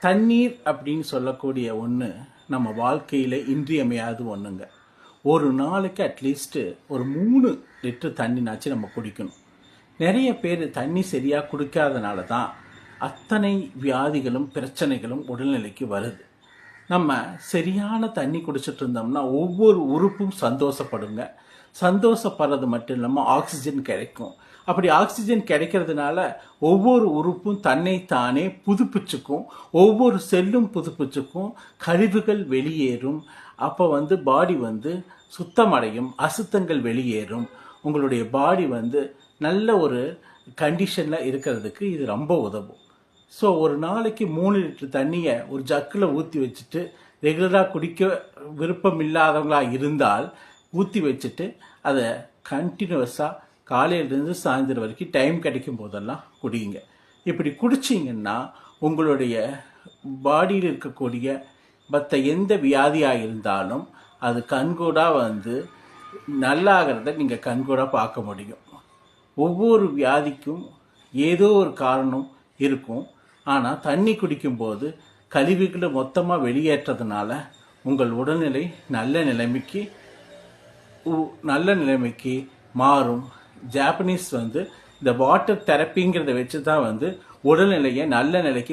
தண்ணீர் அப்படின்னு சொல்லக்கூடிய ஒன்று நம்ம வாழ்க்கையில் இன்றியமையாத ஒன்றுங்க. ஒரு நாளைக்கு அட்லீஸ்ட்டு ஒரு 3 லிட்டர் தண்ணினாச்சும் நம்ம குடிக்கணும். நிறைய பேர் தண்ணி சரியாக குடிக்காதனால தான் அத்தனை வியாதிகளும் பிரச்சனைகளும் உடல்நிலைக்கு வருது. நம்ம சரியான தண்ணி குடிச்சிட்டு இருந்தோம்னா ஒவ்வொரு உறுப்பும் சந்தோஷப்படுங்க. சந்தோஷப்படுறது மட்டும் இல்லாமல் ஆக்சிஜன் கிடைக்கும். அப்படி ஆக்சிஜன் கிடைக்கிறதுனால ஒவ்வொரு உறுப்பும் தன்னை தானே புதுப்பிச்சுக்கும், ஒவ்வொரு செல்லும் புதுப்பிச்சுக்கும், கழிவுகள் வெளியேறும். அப்போ பாடி சுத்தமடையும், அசுத்தங்கள் வெளியேறும். உங்களுடைய பாடி நல்ல ஒரு கண்டிஷனில் இருக்கிறதுக்கு இது ரொம்ப உதவும். ஸோ ஒரு நாளைக்கு 3 லிட்டர் தண்ணியை ஒரு ஜக்கில் ஊற்றி வச்சுட்டு ரெகுலராக குடிக்க விருப்பம் இல்லாதவங்களாக இருந்தால் ஊற்றி வச்சுட்டு அதை கண்டினியூஸாக காலையிலேருந்து சாயந்தரம் வரைக்கும் டைம் கிடைக்கும் போதெல்லாம் குடிங்க. இப்படி குடிச்சிங்கன்னா உங்களுடைய பாடியில் இருக்கக்கூடிய மற்ற எந்த வியாதியாக இருந்தாலும் அது கண்கூடாக நல்லாகிறத நீங்கள் கண்கூடாக பார்க்க முடியும். ஒவ்வொரு வியாதிக்கும் ஏதோ ஒரு காரணம் இருக்கும். ஆனால் தண்ணி குடிக்கும்போது கழிவுகளை மொத்தமாக வெளியேற்றதுனால உங்கள் உடல்நிலை நல்ல நிலைமைக்கு மாறும். ஜாப்பனீஸ் இந்த வாட்டர் தெரப்பிங்கிறத வச்சு தான் உடல்நிலையை நல்ல நிலைக்கு